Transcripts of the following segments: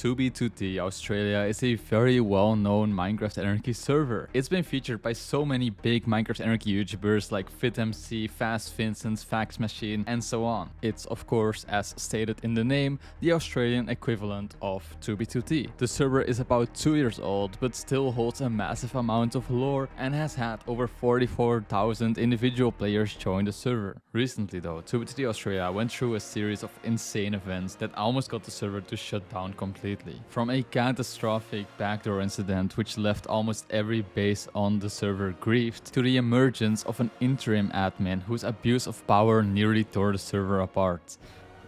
2b2t Australia is a very well-known Minecraft Anarchy server. It's been featured by so many big Minecraft Anarchy YouTubers like Fitmc, Fast Vincent, Fax Machine, and so on. It's of course, as stated in the name, the Australian equivalent of 2b2t. The server is about 2 years old, but still holds a massive amount of lore and has had over 44,000 individual players join the server. Recently though, 2b2t Australia went through a series of insane events that almost got the server to shut down completely. From a catastrophic backdoor incident which left almost every base on the server griefed, to the emergence of an interim admin whose abuse of power nearly tore the server apart.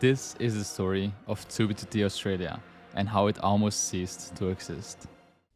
This is the story of 2b2t Australia and how it almost ceased to exist.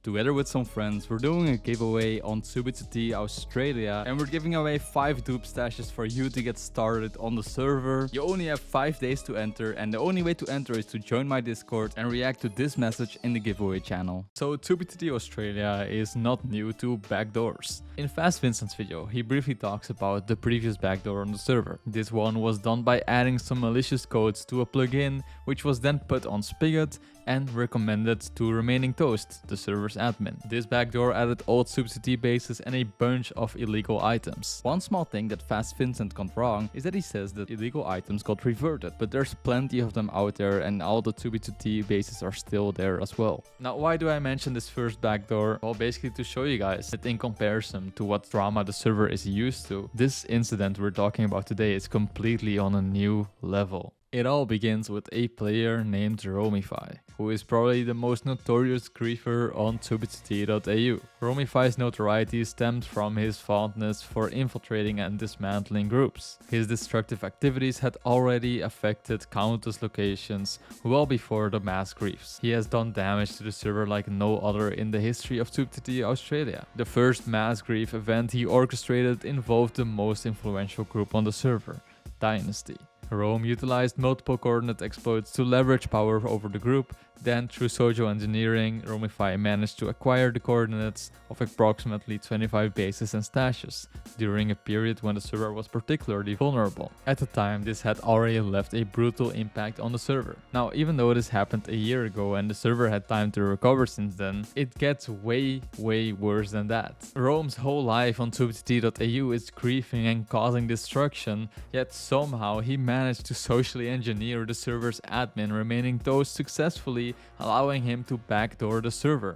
Together with some friends, we're doing a giveaway on 2b2t Australia and we're giving away 5 dupe stashes for you to get started on the server. You only have 5 days to enter and the only way to enter is to join my Discord and react to this message in the giveaway channel. So 2b2t Australia is not new to backdoors. In Fast Vincent's video, he briefly talks about the previous backdoor on the server. This one was done by adding some malicious codes to a plugin which was then put on Spigot and recommended to Remaining Toast, the server's admin. This backdoor added old 2b2t bases and a bunch of illegal items. One small thing that Fast Vincent got wrong is that he says that illegal items got reverted, but there's plenty of them out there and all the 2b2t bases are still there as well. Now why do I mention this first backdoor? Well, basically to show you guys that in comparison to what drama the server is used to, this incident we're talking about today is completely on a new level. It all begins with a player named Romify, who is probably the most notorious griefer on 2b2t.au. Romify's notoriety stemmed from his fondness for infiltrating and dismantling groups. His destructive activities had already affected countless locations well before the mass griefs. He has done damage to the server like no other in the history of 2b2t Australia. The first mass grief event he orchestrated involved the most influential group on the server, Dynasty. Rome utilized multiple coordinate exploits to leverage power over the group. Then, through social engineering, Romify managed to acquire the coordinates of approximately 25 bases and stashes, during a period when the server was particularly vulnerable. At the time, this had already left a brutal impact on the server. Now, even though this happened a year ago and the server had time to recover since then, it gets way worse than that. Rome's whole life on 2b2t.au is griefing and causing destruction, yet somehow he managed to socially engineer the server's admin Remaining Toast successfully, allowing him to backdoor the server.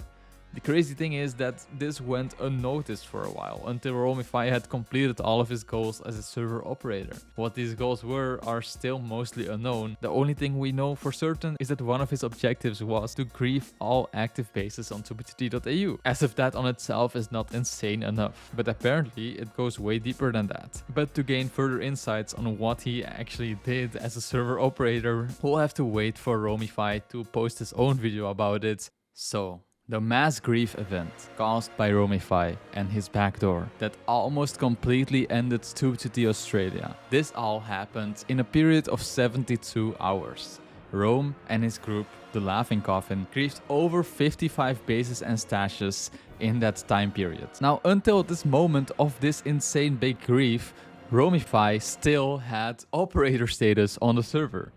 The crazy thing is that this went unnoticed for a while, until Romify had completed all of his goals as a server operator. What these goals were are still mostly unknown. The only thing we know for certain is that one of his objectives was to grief all active bases on 2b2t.au. As if that on itself is not insane enough. But apparently it goes way deeper than that. But to gain further insights on what he actually did as a server operator, we'll have to wait for Romify to post his own video about it. So, the mass grief event caused by Romify and his backdoor that almost completely ended 2b2t Australia. This all happened in a period of 72 hours. Rome and his group, the Laughing Coffin, griefed over 55 bases and stashes in that time period. Now, until this moment of this insane big grief, Romify still had operator status on the server.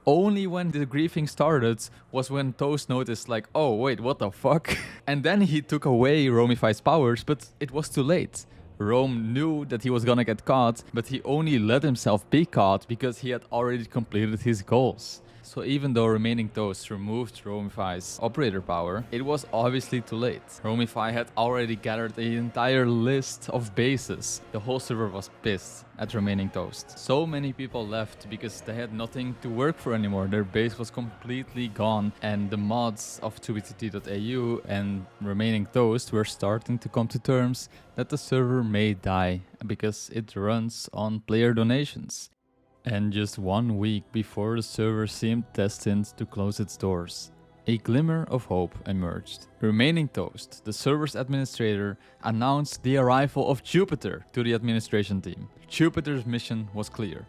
Only when the griefing started was when Toast noticed like, oh wait, what the fuck? And then he took away Romify's powers, but it was too late. Rome knew that he was gonna get caught, but he only let himself be caught because he had already completed his goals. So even though Remaining Toast removed Romify's operator power, it was obviously too late. Romify had already gathered an entire list of bases. The whole server was pissed at Remaining Toast. So many people left because they had nothing to work for anymore. Their base was completely gone and the mods of 2b2t.au and Remaining Toast were starting to come to terms that the server may die because it runs on player donations. And just 1 week before the server seemed destined to close its doors, a glimmer of hope emerged. Remaining Toast, the server's administrator, announced the arrival of Jupiter to the administration team. Jupiter's mission was clear: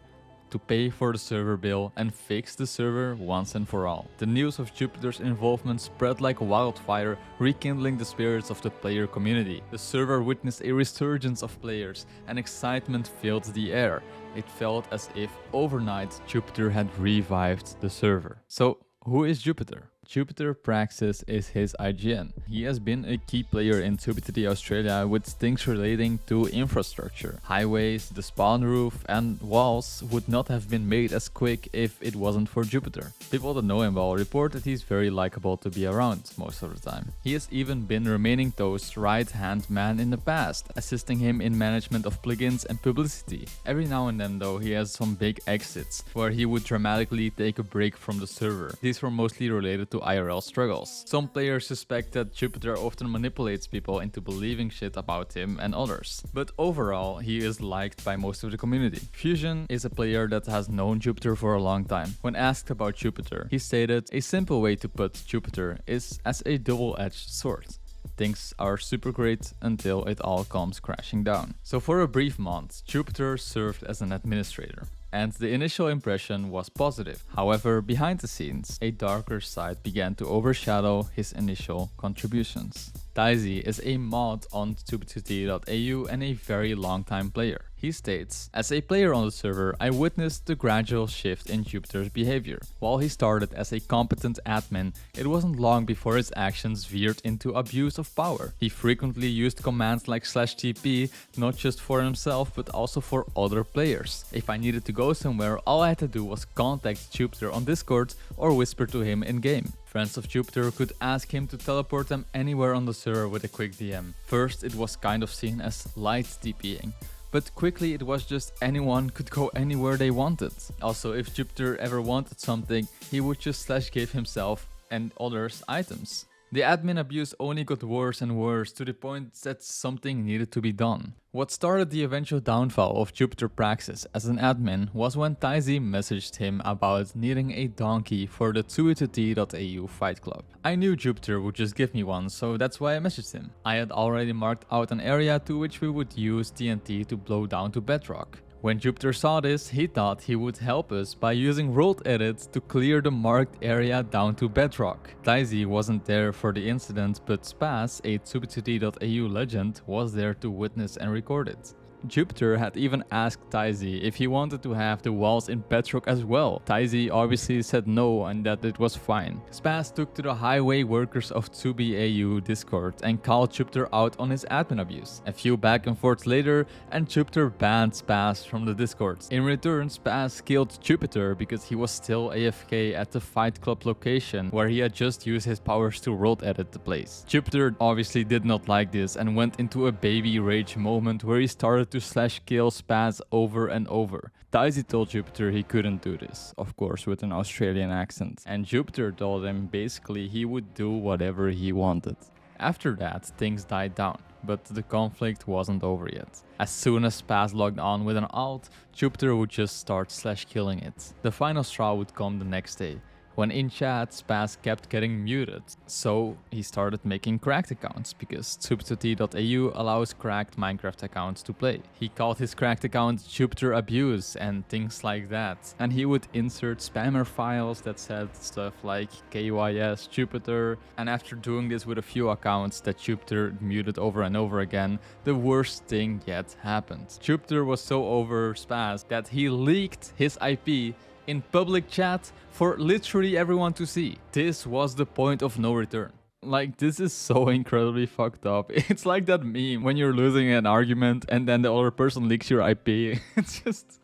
to pay for the server bill and fix the server once and for all. The news of Jupiter's involvement spread like wildfire, rekindling the spirits of the player community. The server witnessed a resurgence of players and excitement filled the air. It felt as if overnight Jupiter had revived the server. So, who is Jupiter? Jupiter Praxis is his IGN. He has been a key player in TubiTD Australia with things relating to infrastructure. Highways, the spawn roof and walls would not have been made as quick if it wasn't for Jupiter. People that know him well report that he's very likable to be around most of the time. He has even been Remaining Toast's right-hand man in the past, assisting him in management of plugins and publicity. Every now and then though, he has some big exits where he would dramatically take a break from the server. These were mostly related to IRL struggles. Some players suspect that Jupiter often manipulates people into believing shit about him and others. But overall, he is liked by most of the community. Fusion is a player that has known Jupiter for a long time. When asked about Jupiter, he stated, "A simple way to put Jupiter is as a double-edged sword. Things are super great until it all comes crashing down." So for a brief month, Jupiter served as an administrator. And the initial impression was positive. However, behind the scenes, a darker side began to overshadow his initial contributions. Daisy is a mod on tubetd.au and a very long-time player. He states, "As a player on the server, I witnessed the gradual shift in Jupiter's behavior. While he started as a competent admin, it wasn't long before his actions veered into abuse of power. He frequently used commands like /TP, not just for himself, but also for other players. If I needed to go somewhere, all I had to do was contact Jupiter on Discord or whisper to him in-game. Friends of Jupiter could ask him to teleport them anywhere on the server with a quick DM. First, it was kind of seen as light TPing. But quickly it was just anyone could go anywhere they wanted. Also, if Jupiter ever wanted something, he would just /give himself and others items. The admin abuse only got worse and worse to the point that something needed to be done. What started the eventual downfall of Jupiter Praxis as an admin was when Taisy messaged him about needing a donkey for the tubetd.au fight club. I knew Jupiter would just give me one, so that's why I messaged him. I had already marked out an area to which we would use TNT to blow down to bedrock. When Jupiter saw this, he thought he would help us by using world edits to clear the marked area down to bedrock. Daisy wasn't there for the incident, but Spaz, a tubetd.au legend, was there to witness and record it. Jupiter had even asked Taisy if he wanted to have the walls in bedrock as well. Taisy obviously said no and that it was fine. Spaz took to the highway workers of 2BAU Discord and called Jupiter out on his admin abuse. A few back and forths later, and Jupiter banned Spaz from the Discord. In return, Spaz killed Jupiter because he was still AFK at the Fight Club location where he had just used his powers to world edit the place. Jupiter obviously did not like this and went into a baby rage moment where he started to /kill Spaz over and over. Daisy told Jupiter he couldn't do this, of course with an Australian accent, and Jupiter told him basically he would do whatever he wanted. After that, things died down, but the conflict wasn't over yet. As soon as Spaz logged on with an alt, Jupiter would just start /killing it. The final straw would come the next day, when in chat, Spaz kept getting muted, so he started making cracked accounts because tubetd.au allows cracked Minecraft accounts to play. He called his cracked account Jupiter Abuse and things like that, and he would insert spammer files that said stuff like KYS Jupiter, and after doing this with a few accounts that Jupiter muted over and over again, the worst thing yet happened. Jupiter was so over Spaz that he leaked his IP in public chat for literally everyone to see. This was the point of no return. Like, this is so incredibly fucked up. It's like that meme when you're losing an argument and then the other person leaks your IP. It's just,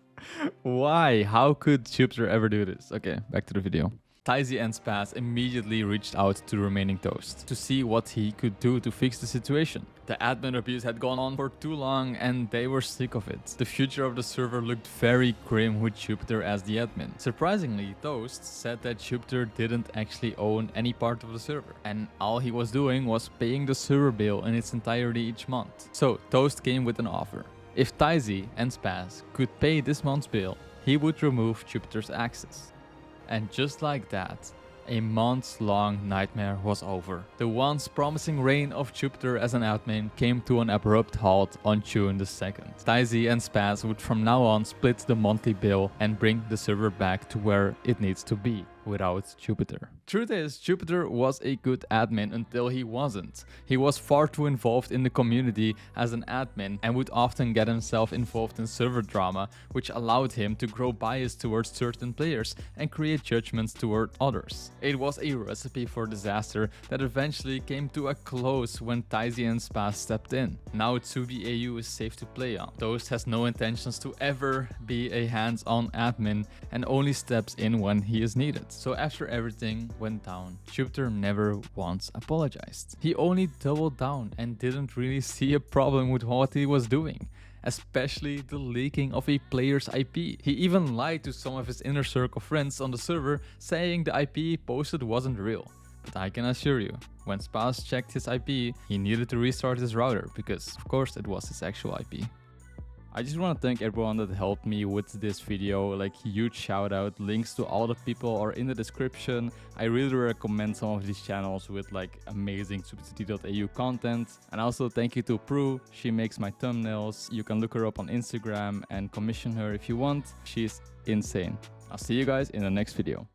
why? How could Jupiter ever do this? Okay, back to the video. Taisy and Spaz immediately reached out to Remaining Toast to see what he could do to fix the situation. The admin abuse had gone on for too long and they were sick of it. The future of the server looked very grim with Jupiter as the admin. Surprisingly, Toast said that Jupiter didn't actually own any part of the server, and all he was doing was paying the server bill in its entirety each month. So Toast came with an offer. If Taisy and Spaz could pay this month's bill, he would remove Jupiter's access. And just like that, a months-long nightmare was over. The once promising reign of Jupiter as an admin came to an abrupt halt on June the 2nd. Taisy and Spaz would from now on split the monthly bill and bring the server back to where it needs to be. without Jupiter. Truth is, Jupiter was a good admin until he wasn't. He was far too involved in the community as an admin and would often get himself involved in server drama, which allowed him to grow bias towards certain players and create judgments toward others. It was a recipe for disaster that eventually came to a close when Taisi and Spaz stepped in. Now Tsubi AU is safe to play on. Toast has no intentions to ever be a hands-on admin and only steps in when he is needed. So after everything went down, Jupiter never once apologized. He only doubled down and didn't really see a problem with what he was doing, especially the leaking of a player's IP. He even lied to some of his inner circle friends on the server, saying the IP he posted wasn't real. But I can assure you, when Spaz checked his IP, he needed to restart his router because, of course, it was his actual IP. I just want to thank everyone that helped me with this video, like huge shout out. Links to all the people are in the description. I really recommend some of these channels with like amazing subcity.au content. And also thank you to Prue, she makes my thumbnails. You can look her up on Instagram and commission her if you want. She's insane. I'll see you guys in the next video.